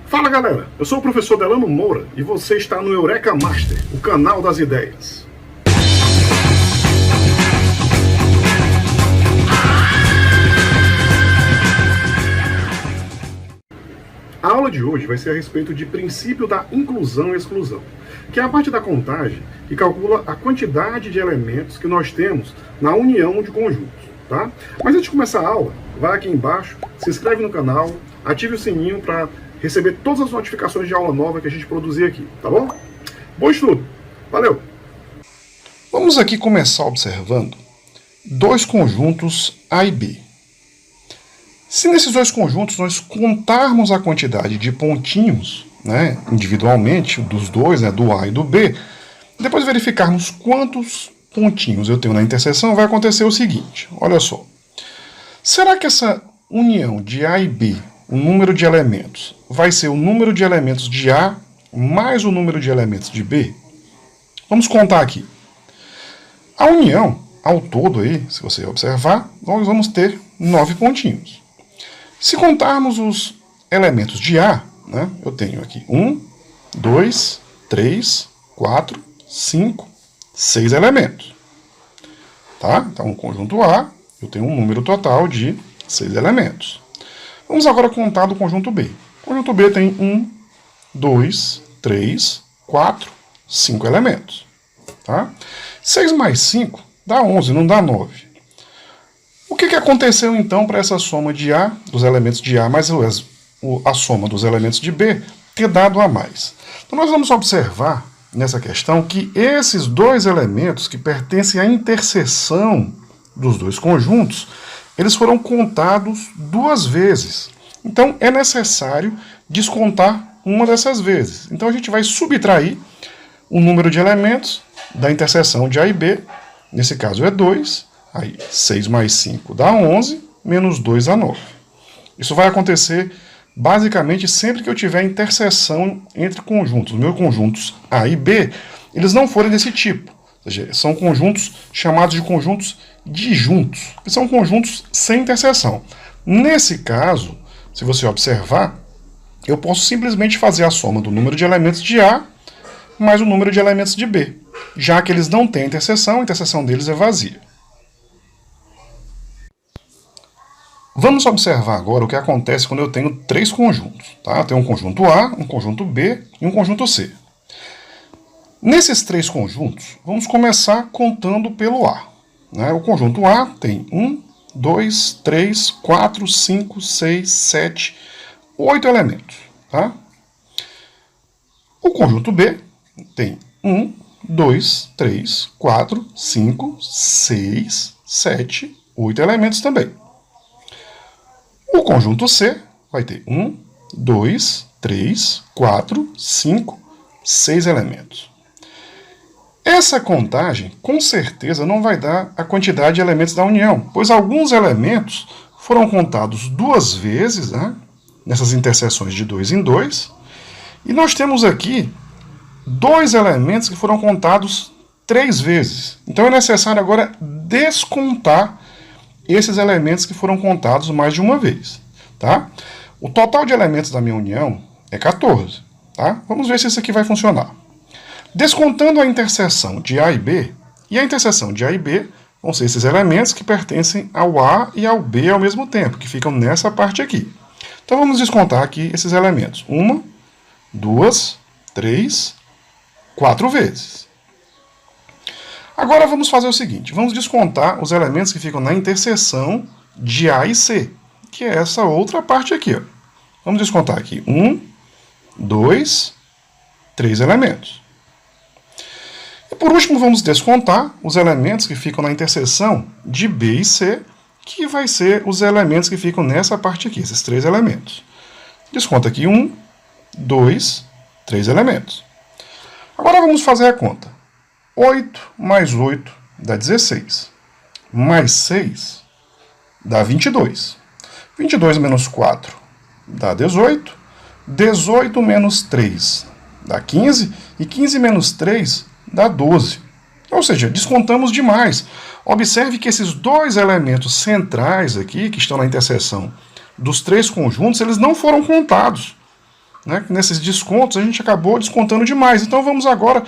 Fala galera, eu sou o professor Delano Moura e você está no Eureka Master, o canal das ideias. A aula de hoje vai ser a respeito de princípio da inclusão e exclusão, que é a parte da contagem que calcula a quantidade de elementos que nós temos na união de conjuntos, tá? Mas antes de começar a aula, vai aqui embaixo, se inscreve no canal, ative o sininho para receber todas as notificações de aula nova que a gente produzir aqui, tá bom? Bom estudo! Valeu! Vamos aqui começar observando dois conjuntos A e B. Se nesses dois conjuntos nós contarmos a quantidade de pontinhos, individualmente, dos dois, do A e do B, depois verificarmos quantos pontinhos eu tenho na interseção, vai acontecer o seguinte, olha só. Será que essa união de A e B, o número de elementos, vai ser o número de elementos de A mais o número de elementos de B? Vamos contar aqui. A união, ao todo, aí, se você observar, nós vamos ter 9 pontinhos. Se contarmos os elementos de A, eu tenho aqui 1, 2, 3, 4, 5, 6 elementos. Tá? Então, o conjunto A, eu tenho um número total de 6 elementos. Vamos agora contar do conjunto B. O conjunto B tem 1, 2, 3, 4, 5 elementos. Tá? 6 mais 5 dá 11, não dá 9. O que aconteceu então para essa soma de A, dos elementos de A, mais a soma dos elementos de B, ter dado a mais? Então nós vamos observar nessa questão que esses dois elementos que pertencem à interseção dos dois conjuntos, eles foram contados 2 vezes. Então é necessário descontar uma dessas vezes. Então a gente vai subtrair o número de elementos da interseção de A e B, nesse caso é 2, aí 6 mais 5 dá 11, menos 2 dá 9. Isso vai acontecer basicamente sempre que eu tiver interseção entre conjuntos. Os meus conjuntos A e B, eles não forem desse tipo. Ou seja, são conjuntos chamados de conjuntos disjuntos, que são conjuntos sem interseção. Nesse caso, se você observar, eu posso simplesmente fazer a soma do número de elementos de A mais o número de elementos de B, já que eles não têm interseção, a interseção deles é vazia. Vamos observar agora o que acontece quando eu tenho 3 conjuntos. Tá? Eu tenho um conjunto A, um conjunto B e um conjunto C. Nesses 3 conjuntos, vamos começar contando pelo A. O conjunto A tem 1, 2, 3, 4, 5, 6, 7, 8 elementos. Tá? O conjunto B tem 1, 2, 3, 4, 5, 6, 7, 8 elementos também. O conjunto C vai ter 1, 2, 3, 4, 5, 6 elementos. Essa contagem, com certeza, não vai dar a quantidade de elementos da união, pois alguns elementos foram contados 2 vezes, nessas interseções de 2 em 2, e nós temos aqui 2 elementos que foram contados 3 vezes. Então é necessário agora descontar esses elementos que foram contados mais de uma vez. Tá? O total de elementos da minha união é 14. Tá? Vamos ver se isso aqui vai funcionar. Descontando a interseção de A e B, e a interseção de A e B vão ser esses elementos que pertencem ao A e ao B ao mesmo tempo, que ficam nessa parte aqui. Então vamos descontar aqui esses elementos. 1, 2, 3, 4 vezes. Agora vamos fazer o seguinte, vamos descontar os elementos que ficam na interseção de A e C, que é essa outra parte aqui. Ó. Vamos descontar aqui 1, 2, 3 elementos. E por último vamos descontar os elementos que ficam na interseção de B e C, que vai ser os elementos que ficam nessa parte aqui, esses 3 elementos. Desconta aqui 1, 2, 3 elementos. Agora vamos fazer a conta. 8 mais 8 dá 16. Mais 6 dá 22. 22 menos 4 dá 18. 18 menos 3 dá 15. E 15 menos 3 dá 12. Ou seja, descontamos demais. Observe que esses 2 elementos centrais aqui, que estão na interseção dos 3 conjuntos, eles não foram contados. né, nesses descontos a gente acabou descontando demais. Então vamos agora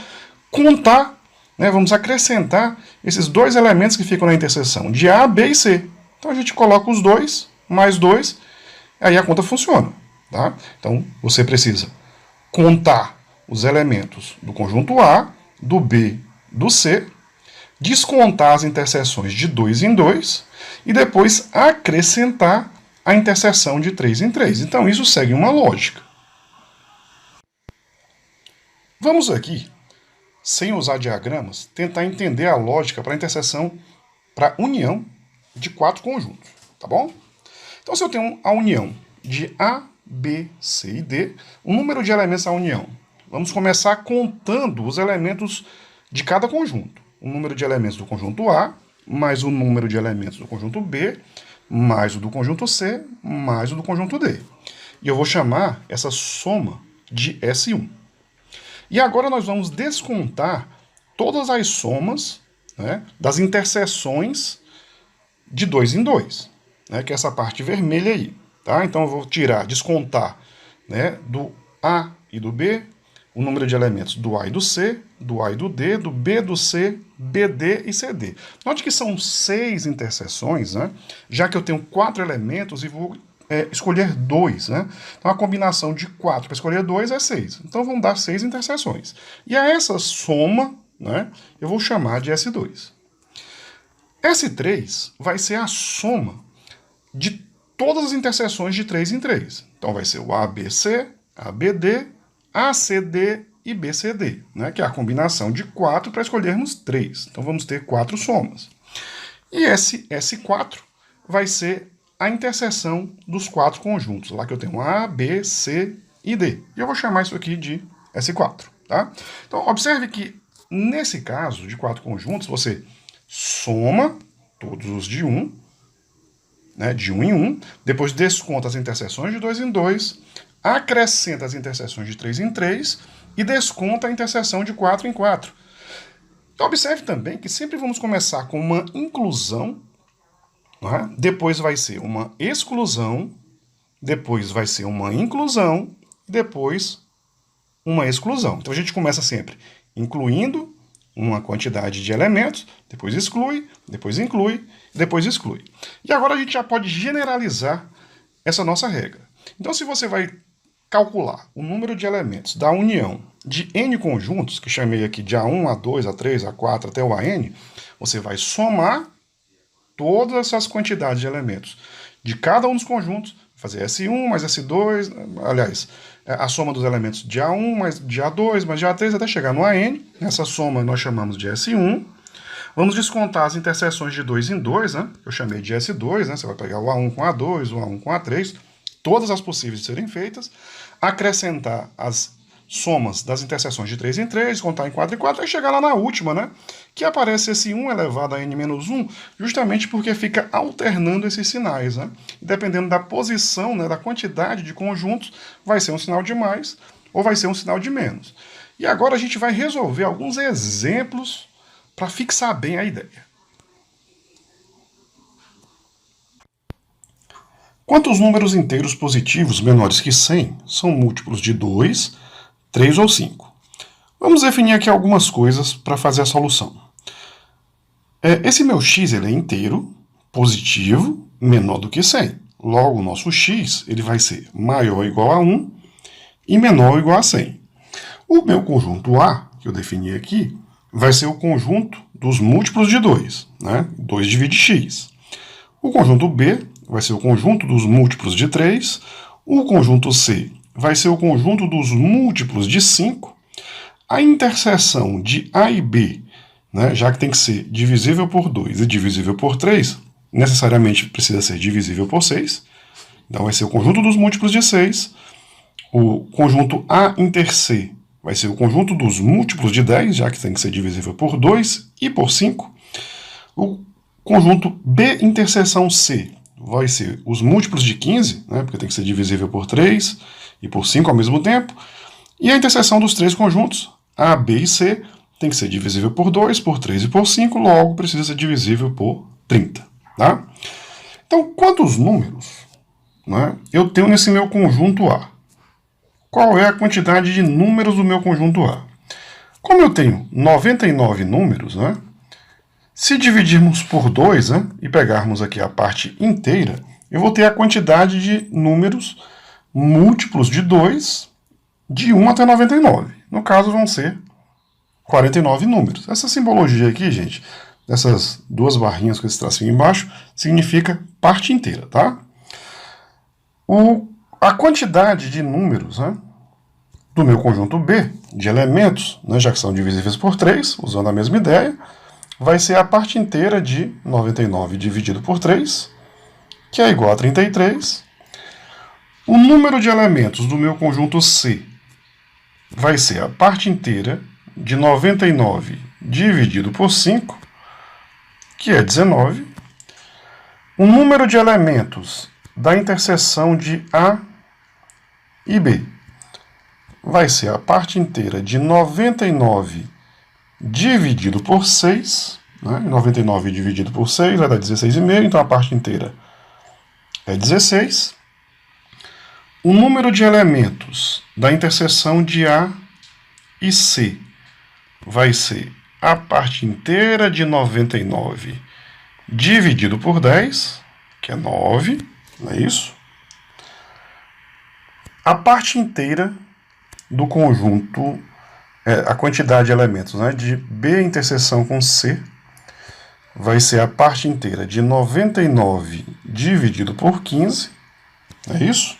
contar, né, vamos acrescentar esses dois elementos que ficam na interseção de A, B e C. Então a gente coloca os dois, mais 2, aí a conta funciona. Tá? Então você precisa contar os elementos do conjunto A, do B, do C, descontar as interseções de 2 em 2 e depois acrescentar a interseção de 3 em 3. Então isso segue uma lógica. Vamos aqui, sem usar diagramas, tentar entender a lógica para a interseção, para a união de 4 conjuntos, tá bom? Então se eu tenho a união de A, B, C e D, o número de elementos da união. Vamos começar contando os elementos de cada conjunto. O número de elementos do conjunto A, mais o número de elementos do conjunto B, mais o do conjunto C, mais o do conjunto D. E eu vou chamar essa soma de S1. E agora nós vamos descontar todas as somas, né, das interseções de 2 em 2, né, que é essa parte vermelha aí. Tá? Então eu vou descontar, né, do A e do B, o número de elementos do A e do C, do A e do D, do B, do C, BD e CD. Note que são 6 interseções, né, já que eu tenho 4 elementos e vou escolher 2. Né? Então a combinação de 4 para escolher 2 é 6. Então vão dar 6 interseções. E a essa soma, né, eu vou chamar de S2. S3 vai ser a soma de todas as interseções de 3 em 3. Então vai ser o ABC, ABD, ACD e BCD, né? Que é a combinação de 4 para escolhermos 3. Então vamos ter 4 somas. E esse S4 vai ser a interseção dos 4 conjuntos. Lá que eu tenho A, B, C e D. E eu vou chamar isso aqui de S4. Tá? Então observe que nesse caso de 4 conjuntos, você soma todos os de 1, né, de 1 em 1, depois desconta as interseções de 2 em 2, acrescenta as interseções de 3 em 3 e desconta a interseção de 4 em 4. Então observe também que sempre vamos começar com uma inclusão, né, depois vai ser uma exclusão, depois vai ser uma inclusão, depois uma exclusão. Então a gente começa sempre incluindo uma quantidade de elementos, depois exclui, depois inclui, depois exclui. E agora a gente já pode generalizar essa nossa regra. Então, se você vai calcular o número de elementos da união de n conjuntos, que chamei aqui de A1, A2, A3, A4 até o AN, você vai somar todas essas quantidades de elementos de cada um dos conjuntos, fazer S1 mais S2, aliás, a soma dos elementos de A1 mais de A2 mais de A3 até chegar no AN. Essa soma nós chamamos de S1. Vamos descontar as interseções de 2 em 2, né? Eu chamei de S2, né? Você vai pegar o A1 com A2, o A1 com A3, todas as possíveis de serem feitas, acrescentar as somas das interseções de 3 em 3, contar em 4 em 4, e chegar lá na última, né? Que aparece esse 1 elevado a n-1, justamente porque fica alternando esses sinais, né? E dependendo da posição, né, da quantidade de conjuntos, vai ser um sinal de mais ou vai ser um sinal de menos. E agora a gente vai resolver alguns exemplos para fixar bem a ideia. Quantos números inteiros positivos menores que 100 são múltiplos de 2, 3 ou 5? Vamos definir aqui algumas coisas para fazer a solução. Esse meu x ele é inteiro, positivo, menor do que 100. Logo, o nosso x ele vai ser maior ou igual a 1 e menor ou igual a 100. O meu conjunto A, que eu defini aqui, vai ser o conjunto dos múltiplos de 2. Né? 2 divide x. O conjunto B vai ser o conjunto dos múltiplos de 3. O conjunto C vai ser o conjunto dos múltiplos de 5. A interseção de A e B, né, já que tem que ser divisível por 2 e divisível por 3, necessariamente precisa ser divisível por 6. Então vai ser o conjunto dos múltiplos de 6. O conjunto A inter C vai ser o conjunto dos múltiplos de 10, já que tem que ser divisível por 2 e por 5. O conjunto B interseção C vai ser os múltiplos de 15, né, porque tem que ser divisível por 3 e por 5 ao mesmo tempo. E a interseção dos três conjuntos, A, B e C, tem que ser divisível por 2, por 3 e por 5, logo precisa ser divisível por 30. Tá? Então, quantos números, né, eu tenho nesse meu conjunto A? qual é a quantidade de números do meu conjunto A. Como eu tenho 99 números, né, se dividirmos por 2, né, e pegarmos aqui a parte inteira, eu vou ter a quantidade de números múltiplos de 2, de 1 até 99. No caso, vão ser 49 números. Essa simbologia aqui, gente, dessas duas barrinhas com esse tracinho embaixo, significa parte inteira, tá? A quantidade de números, né, do meu conjunto B, de elementos, né, já que são divisíveis por 3, usando a mesma ideia, vai ser a parte inteira de 99 dividido por 3, que é igual a 33. O número de elementos do meu conjunto C vai ser a parte inteira de 99 dividido por 5, que é 19. O número de elementos da interseção de A e B vai ser a parte inteira de 99 dividido por 6. Né? 99 dividido por 6 vai dar 16,5, então a parte inteira é 16. O número de elementos da interseção de A e C vai ser a parte inteira de 99 dividido por 10, que é 9, não é isso? A parte inteira do conjunto, a quantidade de elementos, né, de B interseção com C, vai ser a parte inteira de 99 dividido por 15, é isso?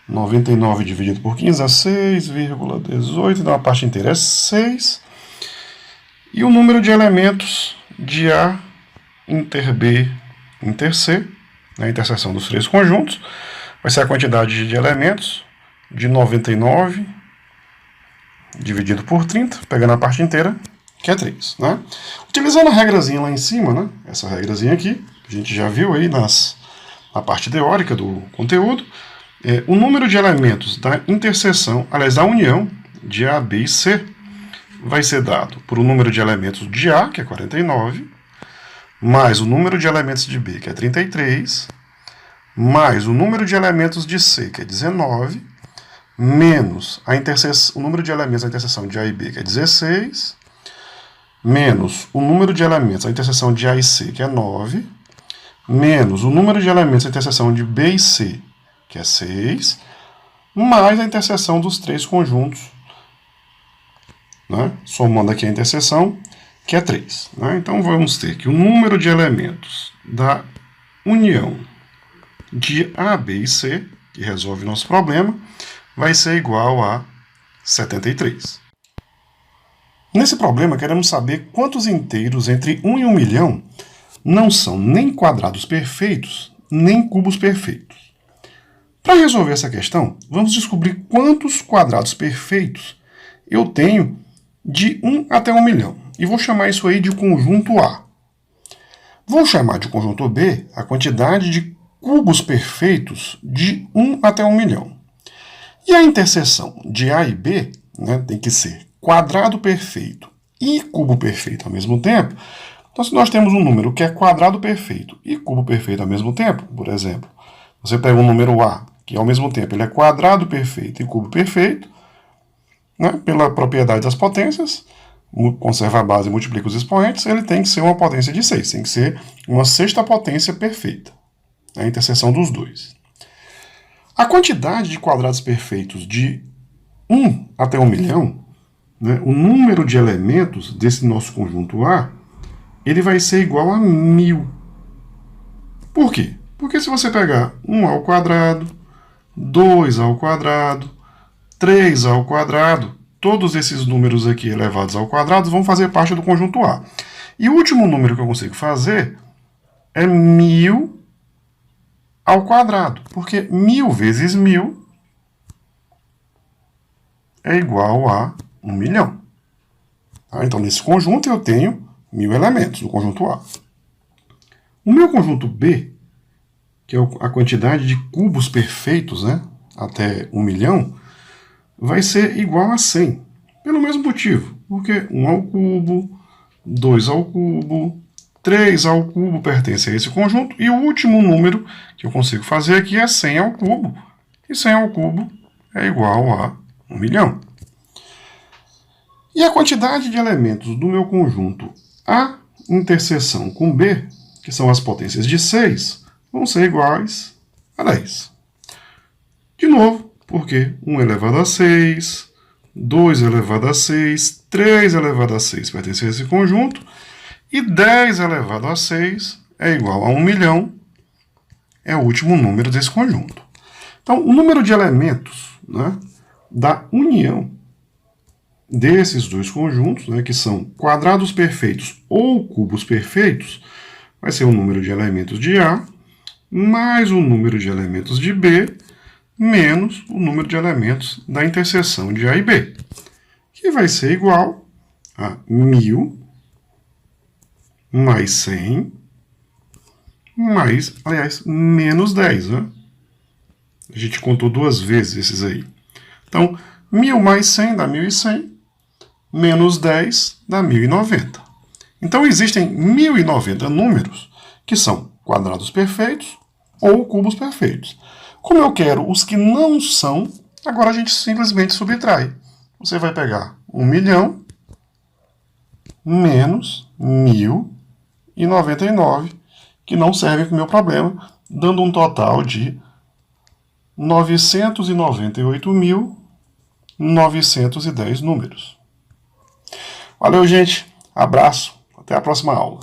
99 dividido por 15 é 6,18, então a parte inteira é 6. E o número de elementos de A inter B inter C, na interseção dos três conjuntos, vai ser a quantidade de elementos de 99 dividido por 30, pegando a parte inteira, que é 3. Né? Utilizando a regrazinha lá em cima, né? Essa regrazinha aqui, a gente já viu aí na parte teórica do conteúdo, o número de elementos da interseção, aliás, da união de A, B e C, vai ser dado por o número de elementos de A, que é 49, mais o número de elementos de B, que é 33, mais o número de elementos de C, que é 19, menos o número de elementos da interseção de A e B, que é 16, menos o número de elementos da interseção de A e C, que é 9, menos o número de elementos da interseção de B e C, que é 6, mais a interseção dos três conjuntos, né? Somando aqui a interseção, que é 3. Né? Então, vamos ter que o número de elementos da união de A, B e C, que resolve nosso problema, vai ser igual a 73. Nesse problema, queremos saber quantos inteiros entre 1 e 1 milhão não são nem quadrados perfeitos, nem cubos perfeitos. Para resolver essa questão, vamos descobrir quantos quadrados perfeitos eu tenho de 1 até 1 milhão. E vou chamar isso aí de conjunto A. Vou chamar de conjunto B a quantidade de cubos perfeitos de 1 até 1 milhão. E a interseção de A e B, né, tem que ser quadrado perfeito e cubo perfeito ao mesmo tempo. Então, se nós temos um número que é quadrado perfeito e cubo perfeito ao mesmo tempo, por exemplo, você pega um número A, que ao mesmo tempo ele é quadrado perfeito e cubo perfeito, né, pela propriedade das potências, conserva a base e multiplica os expoentes, ele tem que ser uma potência de 6, tem que ser uma sexta potência perfeita, a interseção dos dois. A quantidade de quadrados perfeitos de 1 até 1 milhão, né, o número de elementos desse nosso conjunto A, ele vai ser igual a 1000. Por quê? Porque se você pegar 1 ao quadrado, 2 ao quadrado, 3 ao quadrado, todos esses números aqui elevados ao quadrado vão fazer parte do conjunto A. E o último número que eu consigo fazer é 1000 ao quadrado, porque 1000 vezes 1000 é igual a 1 milhão. Tá? Então, nesse conjunto eu tenho 1000 elementos do conjunto A. O meu conjunto B, que é a quantidade de cubos perfeitos, né, até 1 milhão, vai ser igual a 100. Pelo mesmo motivo, porque 1 ao cubo, 2 ao cubo, 3 ao cubo pertence a esse conjunto, e o último número que eu consigo fazer aqui é 100 ao cubo, e 100 ao cubo é igual a 1 milhão. E a quantidade de elementos do meu conjunto A interseção com B, que são as potências de 6, vão ser iguais a 10. De novo, porque 1 elevado a 6, 2 elevado a 6, 3 elevado a 6 pertence a esse conjunto, e 10 elevado a 6 é igual a 1 milhão, é o último número desse conjunto. Então, o número de elementos, né, da união desses dois conjuntos, né, que são quadrados perfeitos ou cubos perfeitos, vai ser o número de elementos de A mais o número de elementos de B menos o número de elementos da interseção de A e B, que vai ser igual a 1000 mais 100 mais, aliás, menos 10, né? A gente contou duas vezes esses aí. Então, 1000 mais 100 dá 1100, menos 10 dá 1090. Então, existem 1090 números que são quadrados perfeitos ou cubos perfeitos. Como eu quero os que não são, agora a gente simplesmente subtrai. Você vai pegar 1 milhão menos 1099, que não servem para o meu problema, dando um total de 998.910 números. Valeu, gente. Abraço. Até a próxima aula.